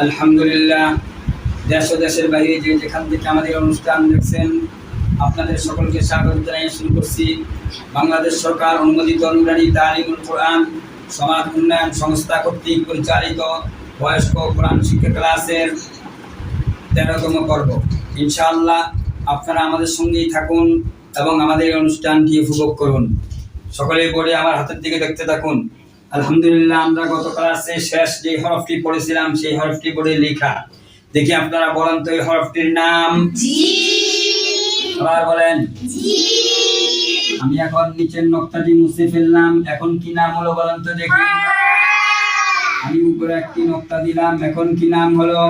আলহামদুলিল্লাহ। দেশ ও দেশের বাইরে যেখান থেকে আমাদের অনুষ্ঠান দেখছেন, আপনাদের সকলকে স্বাগত জানিয়ে শুরু করছি বাংলাদেশ সরকার অনুমোদিত নুরানী তালিমুল কোরআন সমাজ উন্নয়ন সংস্থা কর্তৃক পরিচালিত বয়স্ক কোরআন শিক্ষা ক্লাসের 13তম পর্ব। ইনশাআল্লাহ আপনারা আমাদের সঙ্গেই থাকুন এবং আমাদের এই অনুষ্ঠানটি উপভোগ করুন। সকলেই বোর্ডে আমার হাতের দিকে দেখতে থাকুন। আলহামদুলিল্লাহ, আমরা গত ক্লাসে শেষ যে হরফটি পড়েছিলাম সেই হরফটি বোর্ডে লেখা। দেখি আপনারা বলেন তো এই হরফটির নাম? আবার বলেন। আমি এখন নিচের নকশাটি মুছে ফেললাম, এখন কি নাম হলো বলেন তো দেখি। আমি উপরে একটি নকশা দিলাম, এখন কি নাম হলো?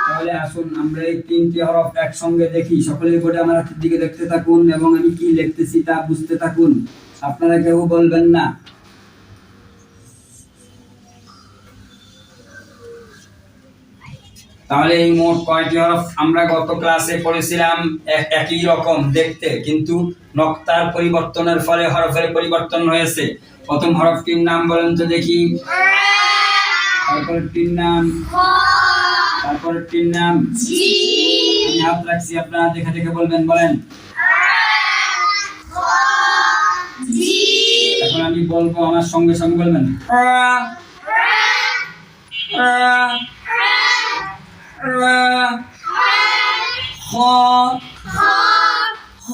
তাহলে আসুন আমরা এই তিনটি হরফ একসঙ্গে দেখি। সকলেই বোর্ডে আমার হাতের দিকে দেখতে থাকুন এবং আমি কি লিখতেছি তা বুঝতে থাকুন, আপনারা কেউ বলবেন না। তাহলে এই মোট কয়টি হরফ আমরা গত ক্লাসে পড়েছিলাম? একই রকম দেখতে, কিন্তু নকশার পরিবর্তনের ফলে হরফের পরিবর্তন হয়েছে। প্রথম হরফটির নাম বলেন তো দেখি। তারপরেরটির নাম, তারপরেরটির নাম। আমি হাত রাখছি, আপনারা দেখে দেখে বলবেন। বলেন। এখন আমি বলবো, আমার সঙ্গে সঙ্গে বলবেন। খ খ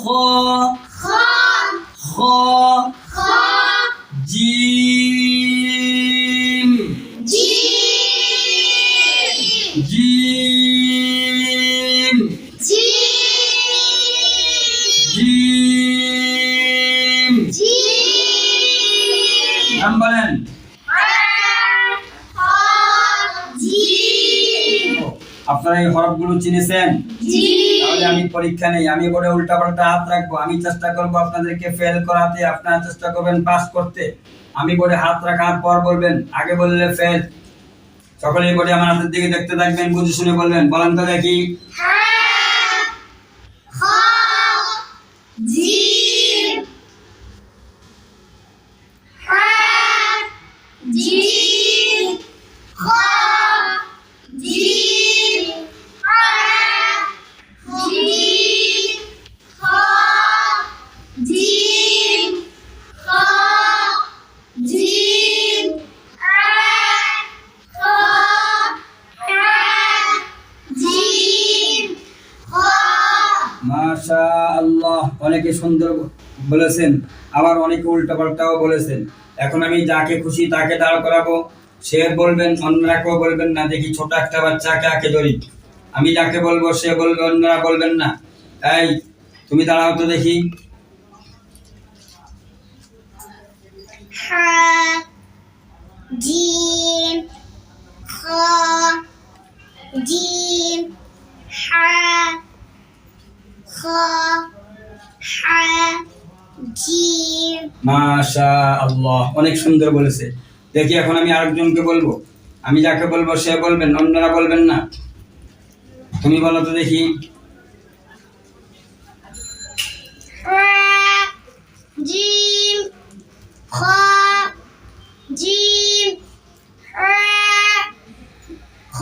খ জিম জিম জিম। নাম বলেন। আপনারা এই হরফগুলো চিনেছেন? তাহলে আমি পরীক্ষা নেই, আমি বোর্ডে উল্টা পাল্টা হাত রাখবো। আমি চেষ্টা করবো আপনাদেরকে ফেল করাতে, আপনারা চেষ্টা করবেন পাস করতে। আমি বোর্ডে হাত রাখার পর বলবেন, আগে বললে ফেল। সকলেই বোর্ডে আমার হাতের দিকে দেখতে থাকবেন, বুঝে শুনে বলবেন। বলেন তো দেখি। মাশাআল্লাহ, অনেকে সুন্দর বলেছেন, আবার অনেকে উল্টা পাল্টাও বলেছেন। এখন আমি যাকে খুশি তাকে দাঁড় করাবো, সে বলবেন, অন্যরা কেউ বলবেন না। দেখি ছোট একটা বাচ্চাকে আঁকে ধরি, আমি যাকে বলবো সে বলবে, অন্যরা বলবেন না। এই তুমি দাঁড়াও তো দেখি। জিম খ জিম হা খ হা জিম। মাশাআল্লাহ, অনেক সুন্দর বলেছে। দেখি এখন আমি আরেকজনকে বলবো, আমি যাকে বলবো সে বলবেন, অন্যরা বলবেন না। তুমি বলো তো দেখি। জিম খ জিম খ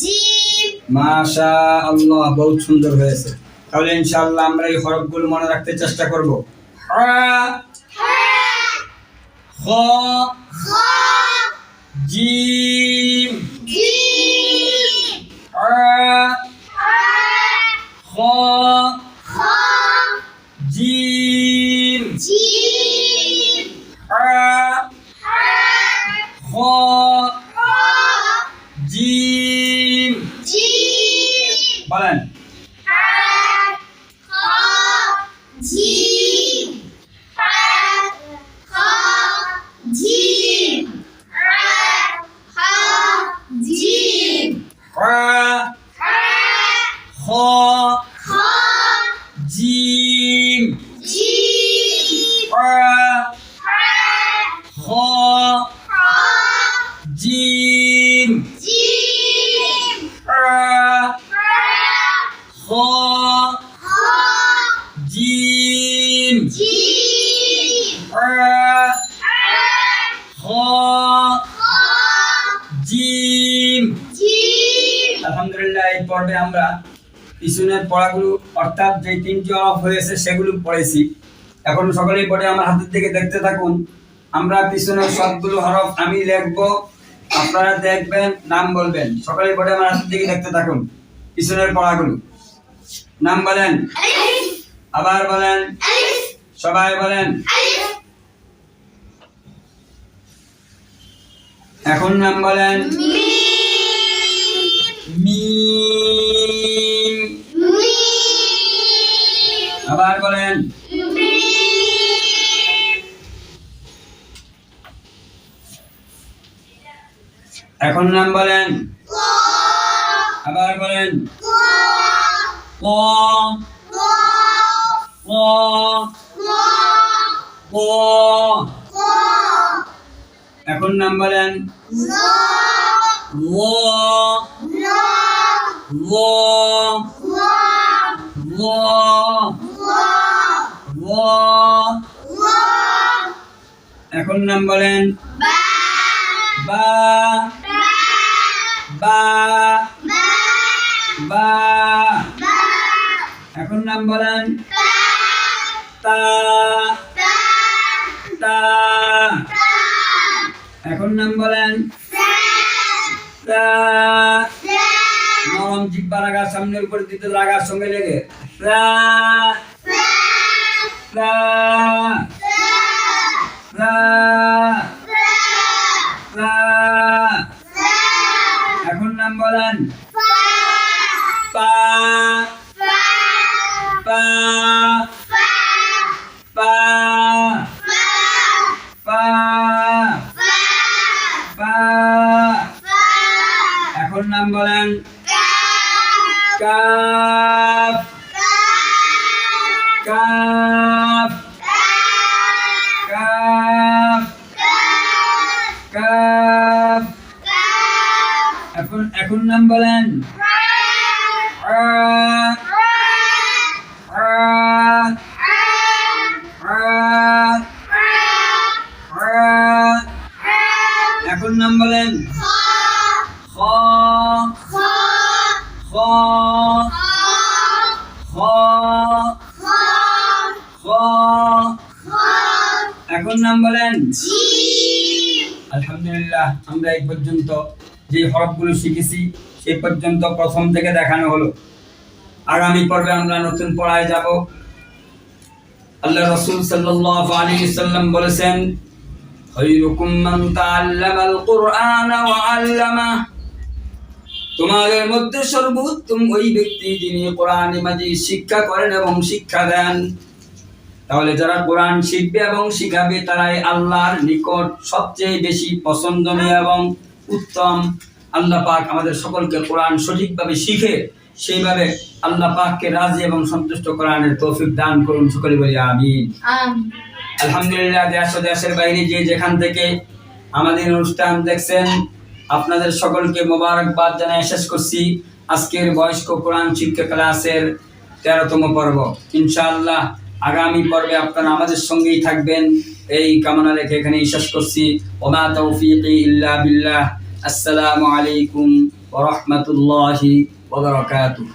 জিম। মাশাআল্লাহ, বহুত সুন্দর হয়েছে। তাহলে ইনশাআল্লাহ আমরা এই হরফগুলো মনে রাখতে চেষ্টা করব। খ জিম খ জিম খ জিম। বলেন। জিম জিম জিম খ পর্বে আমরা পিছনের পড়াগুলো অর্থাৎ যে 3টি হরফ হয়েছে সেগুলো পড়েছি। এখন সকলেই পড়ে আমার হাতের দিকে দেখতে থাকুন। আমরা পিছনের সবগুলো হরফ আমি লিখবো, আপনারা দেখবেন, নাম বলবেন। সকলেই পড়ে আমার হাতের দিকে দেখতে থাকুন। পিছনের পড়াগুলো নাম বলেন, আবার বলেন, সবাই বলেন। এখন নাম বলেন। মিম। আবার বলেন। এখন নাম বলেন, আবার বলেন। ক ক ক। এখন নাম বলেন। ও ও ও ও। এখন নাম বলেন। বা বা বা। এখন নাম বলেন। তা তা। এখন নাম বলেন। তা। নরম জিহ্বা রাগার সামনের উপর দিতে রাগার সঙ্গে লেগে রা রা রা রা। এখন নাম বলেন। পা পা পা পা পা। এখন নাম বলেন। Calf calf calf calf. এখন নাম বলেন। আ আ আ আ। এখন নাম বলেন। খ খ খ খ। এখন নাম বলেন। আলহামদুলিল্লাহ, আমরা এই পর্যন্ত যে হরফগুলো শিখেছি সেই পর্যন্ত প্রথম থেকে দেখানো হলো। আগামী পর্বে আমরা নতুন পড়ায় যাব। আল্লাহ রাসূল সাল্লাল্লাহু আলাইহি ওয়াসাল্লাম বলেছেন, খায়রুকুম মান তাআল্লামাল কুরআনা ওয়া আল্লামা। তোমাদের মধ্যে সর্বোত্তম ওই ব্যক্তি যিনি কোরআন মাজিদ শিক্ষা করেন এবং শিক্ষা দেন। তাহলে যারা কোরআন শিখবে এবং শিখাবে তারাই আল্লাহর নিকট সবচেয়ে বেশি পছন্দনীয় এবং উত্তম। আল্লাহ পাক আমাদের সকলকে কোরআন সঠিকভাবে শিখে সেইভাবে আল্লাহ পাককে রাজি এবং সন্তুষ্ট কোরআনের তৌফিক দান করুন। সকলে বলি আমিন। আলহামদুলিল্লাহ, দেশ ও দেশের বাইরে যে যেখান থেকে আমাদের অনুষ্ঠান দেখছেন আপনাদের সকলকে মোবারকবাদ জানিয়ে শেষ করছি। আজকের বয়স্ক কোরআন শিক্ষা ক্লাসের 13তম পর্ব। ইনশাআল্লাহ আগামী পর্বে আপনারা আমাদের সঙ্গেই থাকবেন এই কামনা রেখে এখানেই শেষ করছি। ওমা তৌফিকি ইল্লা বিল্লাহ। আসসালামু আলাইকুম ওয়া রাহমাতুল্লাহি ওয়া বারাকাতুহু।